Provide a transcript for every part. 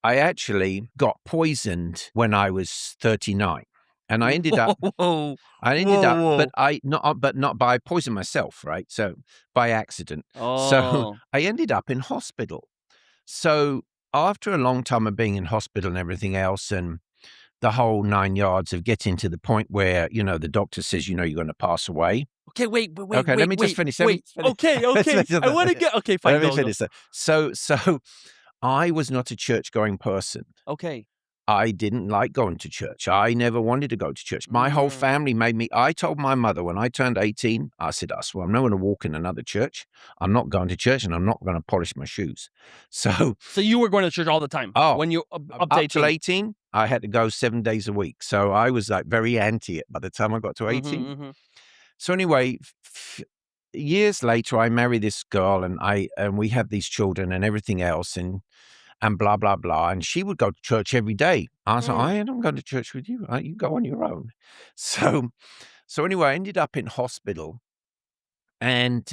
I actually got poisoned when I was 39. And I ended up, Whoa. but not by poison myself, right? So by accident. So Oh. I ended up in hospital. So after a long time of being in hospital and everything else, and the whole 9 yards of getting to the point where, the doctor says, you're going to pass away. Okay, wait. Okay, let me just finish. Let me finish. Okay. Let's finish I want to get. Okay, fine. Let me Go. finish that. So I was not a church-going person. Okay. I didn't like going to church. I never wanted to go to church. My whole family made me. I told my mother when I turned 18, I said, I swear, I'm not going to walk in another church. I'm not going to church, and I'm not going to polish my shoes. So you were going to church all the time? When you up to 18, I had to go 7 days a week. So I was like very anti it by the time I got to 18. So anyway, years later, I married this girl, and we have these children and everything else, and blah, blah, blah. And she would go to church every day. I was like, I don't go to church with you. You go on your own. So anyway, I ended up in hospital. And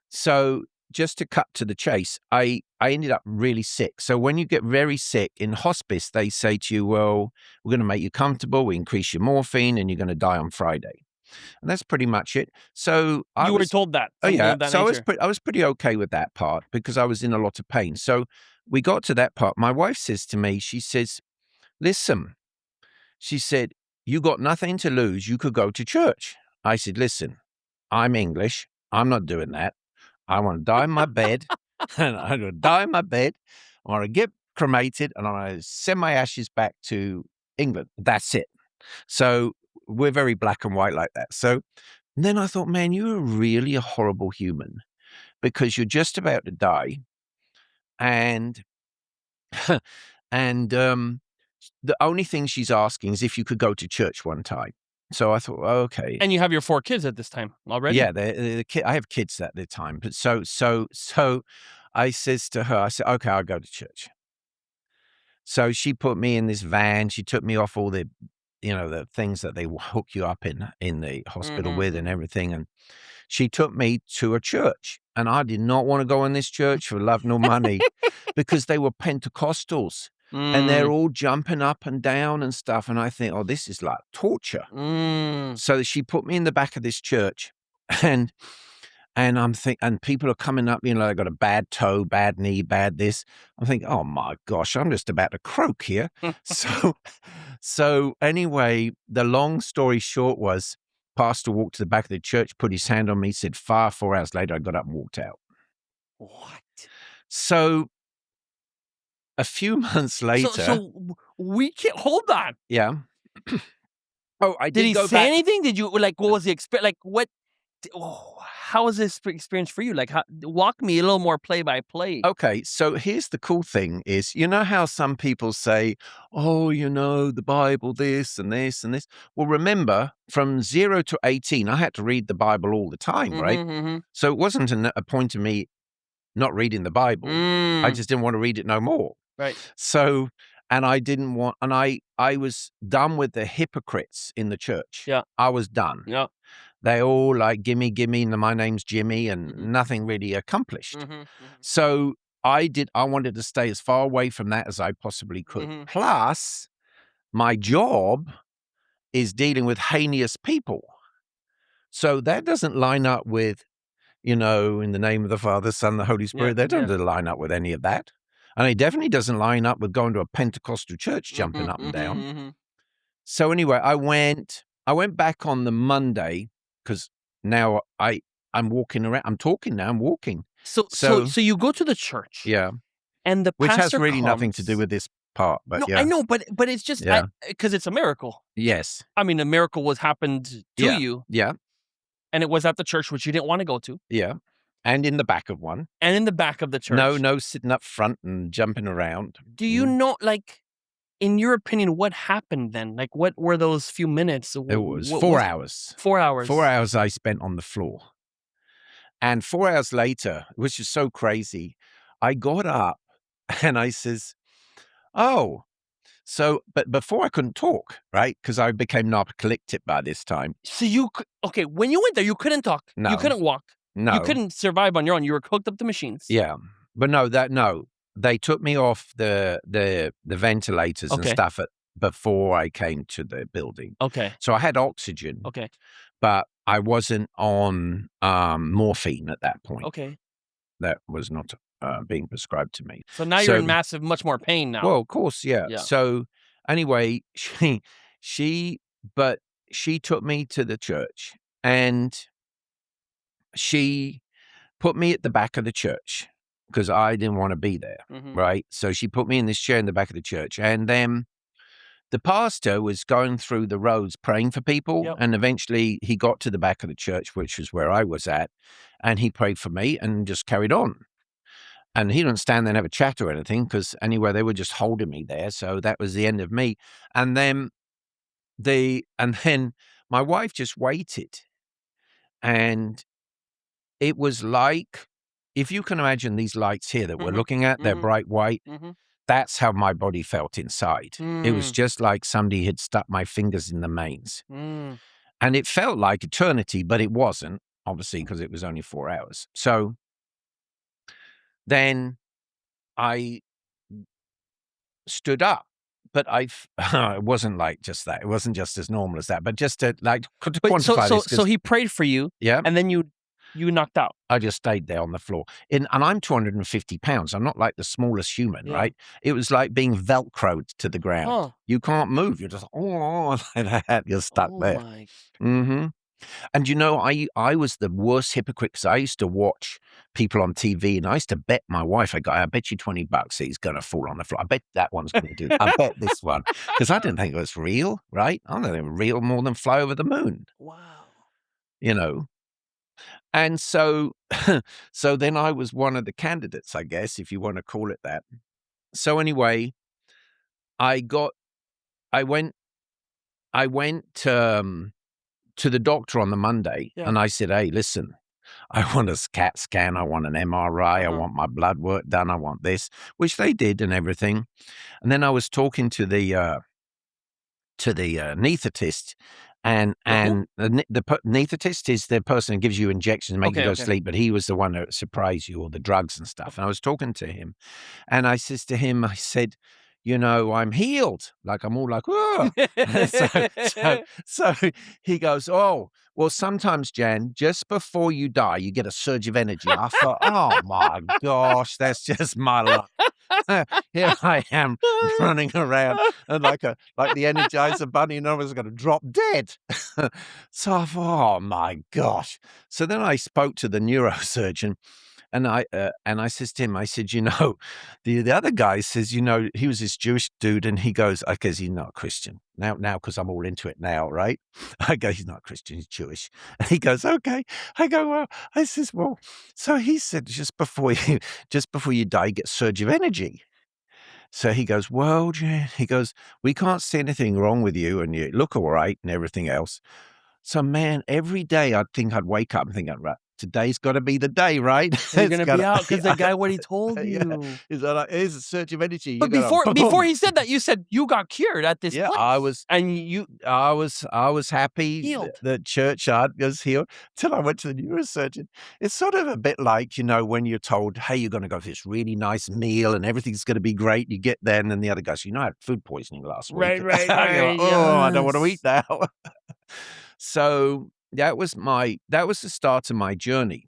so just to cut to the chase, I ended up really sick. So when you get very sick in hospice, they say to you, well, we're going to make you comfortable. We increase your morphine, and you're going to die on Friday. And that's pretty much it. So you were told that. Oh yeah. So nature. I was pretty okay with that part because I was in a lot of pain. So we got to that part. My wife says to me, she says, listen, she said, you got nothing to lose. You could go to church. I said, listen, I'm English. I'm not doing that. I want to die in my bed. And I'm going to die in my bed. I want to get cremated, and I want to send my ashes back to England. That's it. So we're very black and white like that. So then I thought, man, you're really a horrible human because you're just about to die. And the only thing she's asking is if you could go to church one time. So I thought, okay. And you have your 4 kids at this time already? Yeah, I have kids at the time. But so I says to her, I said, okay, I'll go to church. So she put me in this van. She took me off all the, the things that they hook you up in the hospital with and everything. And she took me to a church. And I did not want to go in this church for love nor money because they were Pentecostals. And they're all jumping up and down and stuff. And I think, oh, this is like torture. So she put me in the back of this church, and I'm thinking, and people are coming up, they got a bad toe, bad knee, bad this. I'm thinking, oh my gosh, I'm just about to croak here. So anyway, the long story short was, pastor walked to the back of the church, put his hand on me, said, 4 hours later, I got up and walked out. What? So a few months later. So we can't hold on. Yeah. Oh, I did he go say back. anything? Did you what was the experience? Like what? How was this experience for you? Like, walk me a little more play by play. Okay, so here's the cool thing is, how some people say, oh, the Bible, this and this and this. Well, remember, from 0 to 18, I had to read the Bible all the time, right? So it wasn't a point of me not reading the Bible. I just didn't want to read it no more. Right. So, and I didn't want, and I was done with the hypocrites in the church. Yeah. I was done. Yeah. They all like, gimme, and my name's Jimmy, and nothing really accomplished. So I wanted to stay as far away from that as I possibly could. Plus, my job is dealing with heinous people. So that doesn't line up with, in the name of the Father, Son, the Holy Spirit. That doesn't line up with any of that. And it definitely doesn't line up with going to a Pentecostal church jumping up and down. So anyway, I went back on the Monday because now I'm walking around. I'm talking now. I'm walking. So you go to the church. Yeah. And the which pastor has really comes. nothing to do with this part. But no, yeah. I know, but it's just because it's a miracle. Yes. I mean, a miracle happened to you. Yeah. And it was at the church which you didn't want to go to. Yeah. And in the back of one. And in the back of the church. No sitting up front and jumping around. Do you know, like, in your opinion, what happened then? Like, what were those few minutes? It was 4 hours. 4 hours. 4 hours I spent on the floor. And 4 hours later, which is so crazy, I got up and I says, oh, so, but before I couldn't talk, right? Because I became narcoleptic by this time. So when you went there, you couldn't talk. No. You couldn't walk. No. You couldn't survive on your own. You were hooked up to machines. Yeah. But no. they took me off the ventilators and Okay. stuff before I came to the building. Okay. So I had oxygen, Okay. but I wasn't on morphine at that point. Okay. That was not being prescribed to me. So now you're in much more pain now. Well, of course, yeah. Yeah. So anyway, she took me to the church, and she put me at the back of the church because I didn't want to be there, Mhm. right? So she put me in this chair in the back of the church, and then the pastor was going through the roads praying for people, Yep. and eventually he got to the back of the church, which was where I was at, and he prayed for me and just carried on. And he didn't stand there and have a chat or anything because anyway, they were just holding me there. So that was the end of me. And then my wife just waited. And it was like, if you can imagine these lights here that we're Mhm. looking at, they're Mhm. bright white. Mhm. That's how my body felt inside. It was Mm. just like somebody had stuck my fingers in the mains. Mm. And it felt like eternity, but it wasn't, obviously, because it was only 4 hours. So then I stood up, but it wasn't like just that. It wasn't just as normal as that, but just to But so quantify this. so he prayed for you, Yeah, and then you knocked out. I just stayed there on the floor. And I'm 250 pounds. I'm not like the smallest human, Yeah. right? It was like being Velcroed to the ground. Huh. You can't move. You're just, like that. You're stuck Oh there. my. Mm-hmm. And I was the worst hypocrite because I used to watch people on TV, and I used to bet my wife, I bet you $20 he's going to fall on the floor. I bet that one's going to do. I bet this one, because I didn't think it was real, right? I don't think it was real more than fly over the moon, Wow. you know. And so, so then I was one of the candidates, I guess, if you want to call it that. So anyway, I went to the doctor on the Monday, Yeah. and I said, "Hey, listen, I want a CAT scan. I want an MRI. I want my blood work done. I want this," which they did and everything. And then I was talking to the anesthetist, and the anesthetist is the person who gives you injections and make you go to sleep, but he was the one that surprised you, all the drugs and stuff. And I was talking to him, and I says to him, I said, I'm healed. Like I'm all like, oh. so he goes, oh, well, sometimes, Jan, just before you die, you get a surge of energy. I thought, oh my gosh, that's just my luck. Here I am running around and like the Energizer Bunny, and I was going to drop dead. So I thought, oh my gosh. So then I spoke to the neurosurgeon. And I says to him, I said, the other guy says, he was this Jewish dude, and he goes, I guess he's not Christian now, because I'm all into it now, right? I go, he's not Christian, he's Jewish. And he goes, okay. I go, well, I says, well, so he said, just before you die, you get a surge of energy. So he goes, well, Jan, he goes, we can't see anything wrong with you, and you look all right and everything else. So, man, every day I'd wake up and think, right, today's got to be the day, right? You're gonna be out because the guy what he told you. Yeah. He's like, here's a surge of energy. But before he said that, you said you got cured at this place. I was, and I was happy healed. that church was healed till I went to the neurosurgeon. It's sort of a bit like, when you're told, hey, you're going to go for this really nice meal and everything's going to be great. You get there, and then the other guy says, I had food poisoning last week. Right. You're like, I don't want to eat now. So that was the start of my journey.